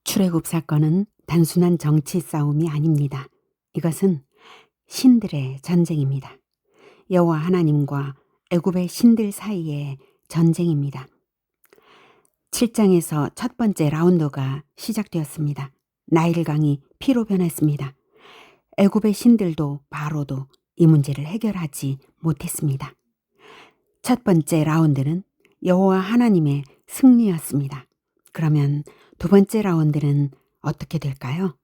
출애굽 사건은 단순한 정치 싸움이 아닙니다. 이것은 신들의 전쟁입니다. 여호와 하나님과 애굽의 신들 사이의 전쟁입니다. 7장에서 첫 번째 라운드가 시작되었습니다. 나일강이 피로 변했습니다. 애굽의 신들도 바로도 이 문제를 해결하지 못했습니다. 첫 번째 라운드는 여호와 하나님의 승리였습니다. 그러면 두 번째 라운드는 어떻게 될까요?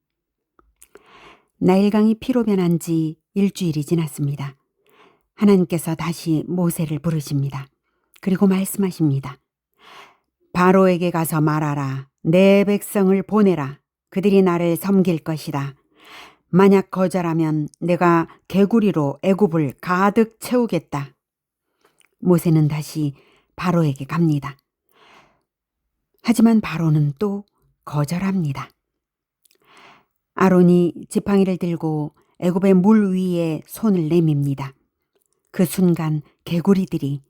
나일강이 피로 변한 지 일주일이 지났습니다. 하나님께서 다시 모세를 부르십니다. 그리고 말씀하십니다. 바로에게 가서 말하라. 내 백성을 보내라. 그들이 나를 섬길 것이다. 만약 거절하면 내가 개구리로 애굽을 가득 채우겠다. 모세는 다시 바로에게 갑니다. 하지만 바로는 또 거절합니다. 아론이 지팡이를 들고 애굽의 물 위에 손을 내밉니다. 그 순간 개구리들이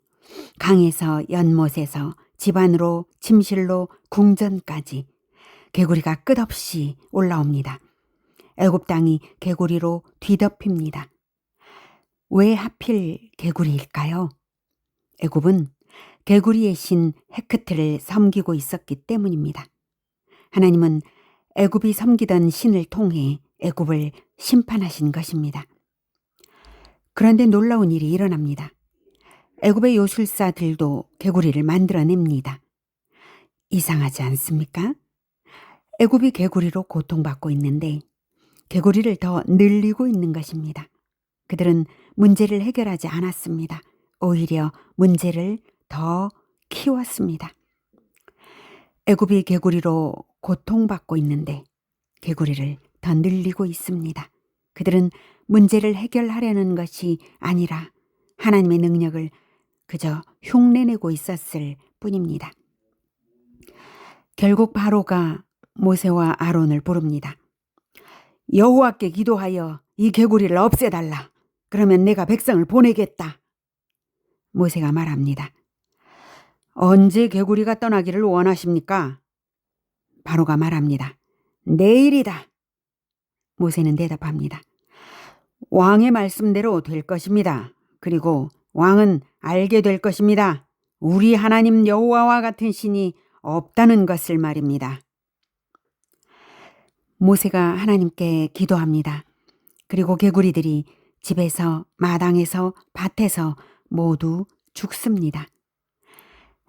강에서 연못에서 집안으로 침실로 궁전까지 개구리가 끝없이 올라옵니다. 애굽 땅이 개구리로 뒤덮입니다. 왜 하필 개구리일까요? 애굽은 개구리의 신 헤크트를 섬기고 있었기 때문입니다. 하나님은 애굽이 섬기던 신을 통해 애굽을 심판하신 것입니다. 그런데 놀라운 일이 일어납니다. 애굽의 요술사들도 개구리를 만들어냅니다. 이상하지 않습니까? 애굽이 개구리로 고통받고 있는데 개구리를 더 늘리고 있는 것입니다. 그들은 문제를 해결하지 않았습니다. 오히려 문제를 더 키웠습니다. 애굽이 개구리로 고통받고 있는데 개구리를 더 늘리고 있습니다. 그들은 문제를 해결하려는 것이 아니라 하나님의 능력을 그저 흉내내고 있었을 뿐입니다. 결국 바로가 모세와 아론을 부릅니다. 여호와께 기도하여 이 개구리를 없애달라. 그러면 내가 백성을 보내겠다. 모세가 말합니다. 언제 개구리가 떠나기를 원하십니까? 바로가 말합니다. 내일이다. 모세는 대답합니다. 왕의 말씀대로 될 것입니다. 그리고 왕은 알게 될 것입니다. 우리 하나님 여호와와 같은 신이 없다는 것을 말입니다. 모세가 하나님께 기도합니다. 그리고 개구리들이 집에서, 마당에서, 밭에서 모두 죽습니다.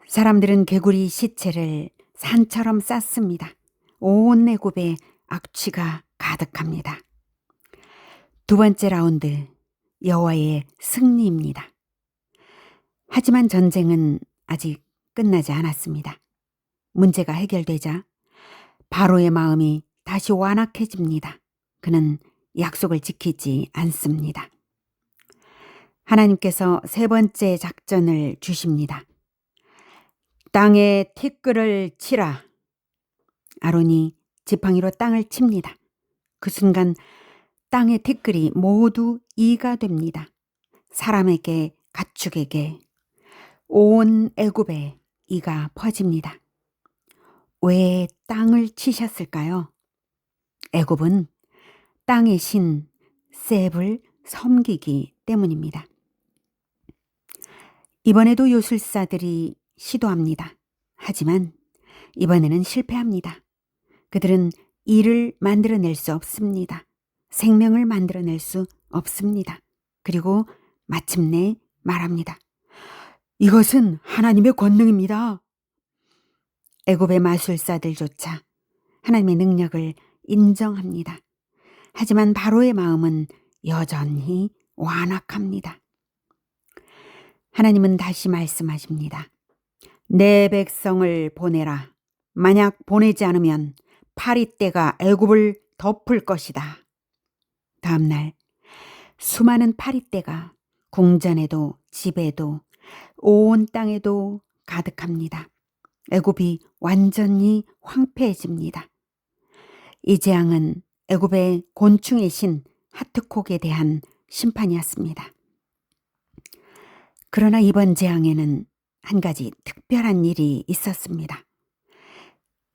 사람들은 개구리 시체를 산처럼 쌌습니다. 온 애굽에 악취가 가득합니다. 두 번째 라운드, 여호와의 승리입니다. 하지만 전쟁은 아직 끝나지 않았습니다. 문제가 해결되자 바로의 마음이 다시 완악해집니다. 그는 약속을 지키지 않습니다. 하나님께서 세 번째 작전을 주십니다. 땅에 티끌을 치라. 아론이 지팡이로 땅을 칩니다. 그 순간 땅의 티끌이 모두 이가 됩니다. 사람에게, 가축에게, 온 애굽에 이가 퍼집니다. 왜 땅을 치셨을까요? 애굽은 땅의 신 셉을 섬기기 때문입니다. 이번에도 요술사들이 시도합니다. 하지만 이번에는 실패합니다. 그들은 이를 만들어낼 수 없습니다. 생명을 만들어낼 수 없습니다. 그리고 마침내 말합니다. 이것은 하나님의 권능입니다. 애굽의 마술사들조차 하나님의 능력을 인정합니다. 하지만 바로의 마음은 여전히 완악합니다. 하나님은 다시 말씀하십니다. 내 백성을 보내라. 만약 보내지 않으면 파리떼가 애굽을 덮을 것이다. 다음 날 수많은 파리떼가 궁전에도 집에도 온 땅에도 가득합니다. 애굽이 완전히 황폐해집니다. 이 재앙은 애굽의 곤충의 신 하트콕에 대한 심판이었습니다. 그러나 이번 재앙에는 한 가지 특별한 일이 있었습니다.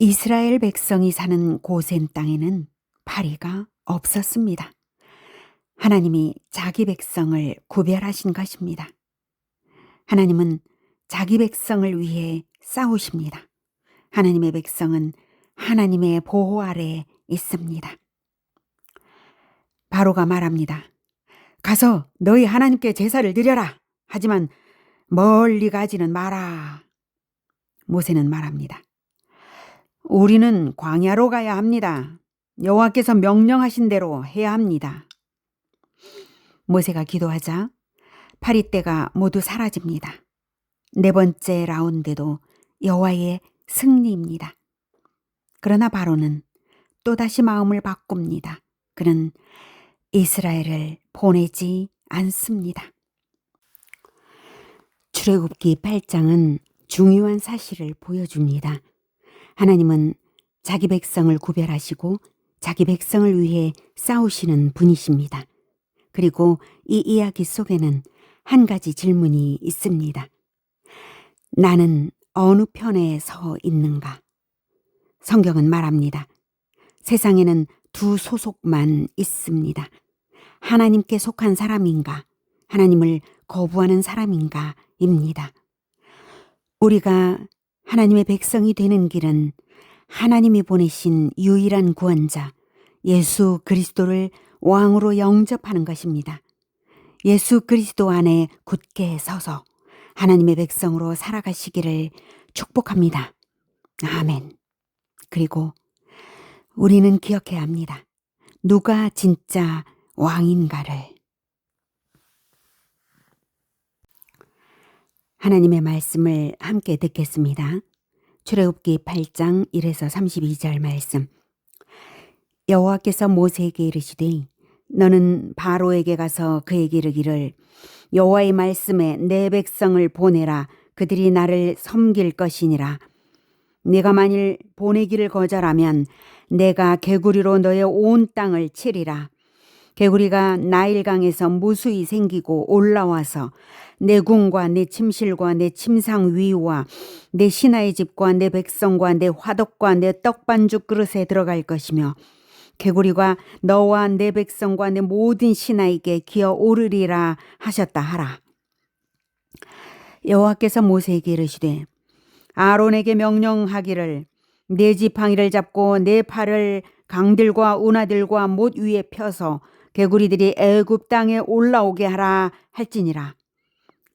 이스라엘 백성이 사는 고센 땅에는 파리가 없었습니다. 하나님이 자기 백성을 구별하신 것입니다. 하나님은 자기 백성을 위해 싸우십니다. 하나님의 백성은 하나님의 보호 아래에 있습니다. 바로가 말합니다. 가서 너희 하나님께 제사를 드려라. 하지만 멀리 가지는 마라. 모세는 말합니다. 우리는 광야로 가야 합니다. 여호와께서 명령하신 대로 해야 합니다. 모세가 기도하자 파리떼가 모두 사라집니다. 네 번째 라운드도 여호와의 승리입니다. 그러나 바로는 또다시 마음을 바꿉니다. 그는 이스라엘을 보내지 않습니다. 출애굽기 8장은 중요한 사실을 보여줍니다. 하나님은 자기 백성을 구별하시고 자기 백성을 위해 싸우시는 분이십니다. 그리고 이 이야기 속에는 한 가지 질문이 있습니다. 나는 어느 편에 서 있는가? 성경은 말합니다. 세상에는 두 소속만 있습니다. 하나님께 속한 사람인가? 하나님을 거부하는 사람인가? 입니다. 우리가 하나님의 백성이 되는 길은 하나님이 보내신 유일한 구원자 예수 그리스도를 왕으로 영접하는 것입니다. 예수 그리스도 안에 굳게 서서 하나님의 백성으로 살아가시기를 축복합니다. 아멘. 그리고 우리는 기억해야 합니다. 누가 진짜 왕인가를. 하나님의 말씀을 함께 듣겠습니다. 출애굽기 8장 1에서 32절 말씀. 여호와께서 모세에게 이르시되 너는 바로에게 가서 그에게 이르기를 여호와의 말씀에 내 백성을 보내라. 그들이 나를 섬길 것이니라. 네가 만일 보내기를 거절하면 내가 개구리로 너의 온 땅을 치리라. 개구리가 나일강에서 무수히 생기고 올라와서 내 궁과 내 침실과 내 침상 위와 내 신하의 집과 내 백성과 내 화덕과 내 떡반죽 그릇에 들어갈 것이며 개구리가 너와 내 백성과 내 모든 신하에게 기어 오르리라 하셨다 하라. 여호와께서 모세에게 이르시되 아론에게 명령하기를 내 지팡이를 잡고 내 팔을 강들과 운하들과 못 위에 펴서 개구리들이 애굽 땅에 올라오게 하라 할지니라.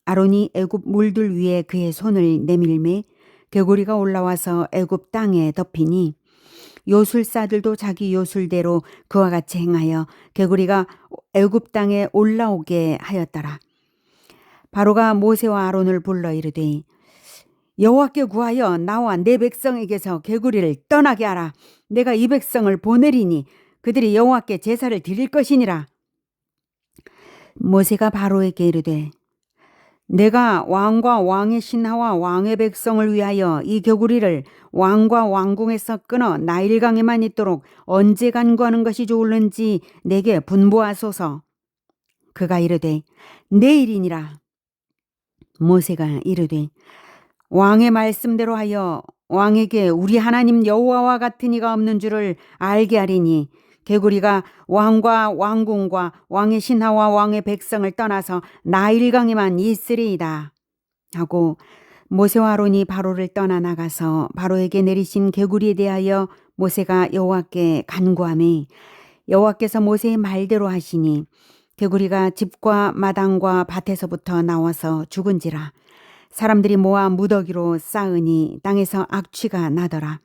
아론이 애굽 물들 위에 그의 손을 내밀매 개구리가 올라와서 애굽 땅에 덮이니 요술사들도 자기 요술대로 그와 같이 행하여 개구리가 애굽 땅에 올라오게 하였더라. 바로가 모세와 아론을 불러 이르되 여호와께 구하여 나와 내 백성에게서 개구리를 떠나게 하라. 내가 이 백성을 보내리니 그들이 여호와께 제사를 드릴 것이니라. 모세가 바로에게 이르되 내가 왕과 왕의 신하와 왕의 백성을 위하여 이 개구리를 왕과 왕궁에서 끊어 나일강에만 있도록 언제 간구하는 것이 좋을는지 내게 분부하소서. 그가 이르되 내일이니라. 모세가 이르되 왕의 말씀대로 하여 왕에게 우리 하나님 여호와와 같은 이가 없는 줄을 알게 하리니 개구리가 왕과 왕궁과 왕의 신하와 왕의 백성을 떠나서 나일강에만 있으리이다 하고 모세와 아론이 바로를 떠나 나가서 바로에게 내리신 개구리에 대하여 모세가 여호와께 간구하매 여호와께서 모세의 말대로 하시니 개구리가 집과 마당과 밭에서부터 나와서 죽은지라. 사람들이 모아 무더기로 쌓으니 땅에서 악취가 나더라.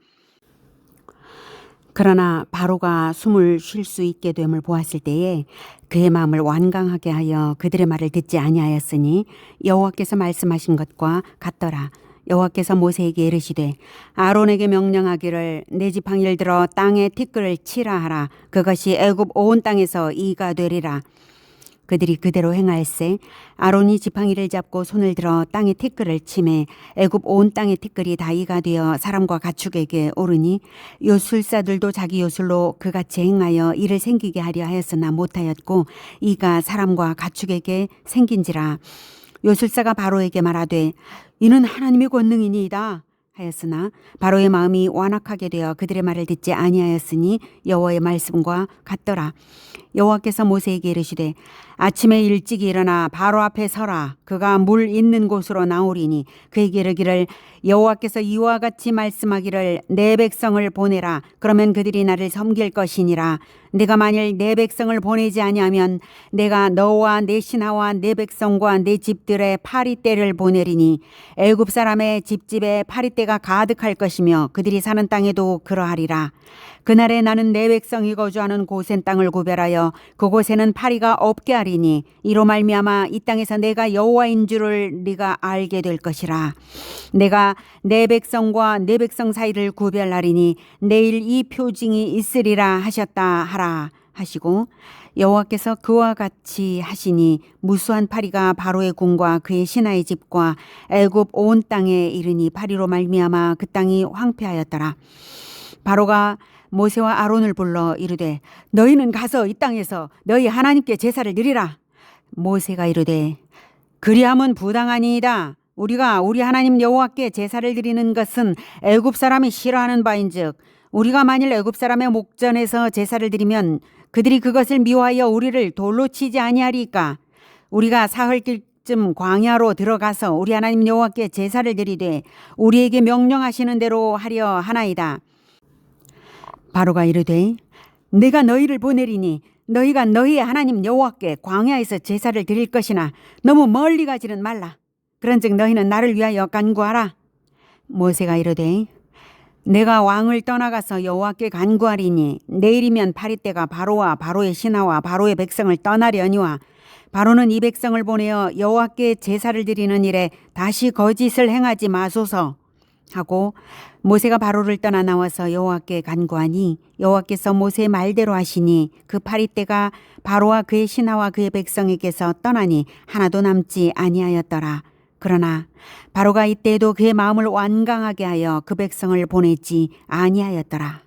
그러나 바로가 숨을 쉴 수 있게 됨을 보았을 때에 그의 마음을 완강하게 하여 그들의 말을 듣지 아니하였으니 여호와께서 말씀하신 것과 같더라. 여호와께서 모세에게 이르시되 아론에게 명령하기를 내 지팡이를 들어 땅에 티끌을 치라 하라. 그것이 애굽 온 땅에서 이가 되리라. 그들이 그대로 행하였세. 아론이 지팡이를 잡고 손을 들어 땅에 티끌을 치매 애굽 온 땅의 티끌이 다 이가 되어 사람과 가축에게 오르니 요술사들도 자기 요술로 그같이 행하여 이를 생기게 하려 하였으나 못하였고 이가 사람과 가축에게 생긴지라. 요술사가 바로에게 말하되 이는 하나님의 권능이니이다. 하였으나 바로의 마음이 완악하게 되어 그들의 말을 듣지 아니하였으니 여호와의 말씀과 같더라. 여호와께서 모세에게 이르시되 아침에 일찍 일어나 바로 앞에 서라. 그가 물 있는 곳으로 나오리니 그에게 이르기를 여호와께서 이와 같이 말씀하기를 내 백성을 보내라. 그러면 그들이 나를 섬길 것이니라. 내가 만일 내 백성을 보내지 아니하면 내가 너와 내 신하와 내 백성과 내 집들의 파리떼를 보내리니 애굽 사람의 집집에 파리떼가 가득할 것이며 그들이 사는 땅에도 그러하리라. 그날에 나는 내 백성이 거주하는 고센 땅을 구별하여 그곳에는 파리가 없게 하리니 이로 말미암아 이 땅에서 내가 여호와인 줄을 네가 알게 될 것이라. 내가 내 백성과 내 백성 사이를 구별하리니 내일 이 표징이 있으리라 하셨다 하라 하시고 여호와께서 그와 같이 하시니 무수한 파리가 바로의 궁과 그의 신하의 집과 애굽 온 땅에 이르니 파리로 말미암아 그 땅이 황폐하였더라. 바로가 모세와 아론을 불러 이르되 너희는 가서 이 땅에서 너희 하나님께 제사를 드리라. 모세가 이르되 그리함은 부당하니이다. 우리가 우리 하나님 여호와께 제사를 드리는 것은 애굽 사람이 싫어하는 바인즉 우리가 만일 애굽 사람의 목전에서 제사를 드리면 그들이 그것을 미워하여 우리를 돌로 치지 아니하리까. 우리가 사흘길쯤 광야로 들어가서 우리 하나님 여호와께 제사를 드리되 우리에게 명령하시는 대로 하려 하나이다. 바로가 이르되 내가 너희를 보내리니 너희가 너희의 하나님 여호와께 광야에서 제사를 드릴 것이나 너무 멀리 가지는 말라. 그런즉 너희는 나를 위하여 간구하라. 모세가 이르되 내가 왕을 떠나가서 여호와께 간구하리니 내일이면 파리떼가 바로와 바로의 신하와 바로의 백성을 떠나려니와 바로는 이 백성을 보내어 여호와께 제사를 드리는 일에 다시 거짓을 행하지 마소서 하고 모세가 바로를 떠나 나와서 여호와께 간구하니 여호와께서 모세의 말대로 하시니 그 파리떼가 바로와 그의 신하와 그의 백성에게서 떠나니 하나도 남지 아니하였더라. 그러나 바로가 이때에도 그의 마음을 완강하게 하여 그 백성을 보내지 아니하였더라.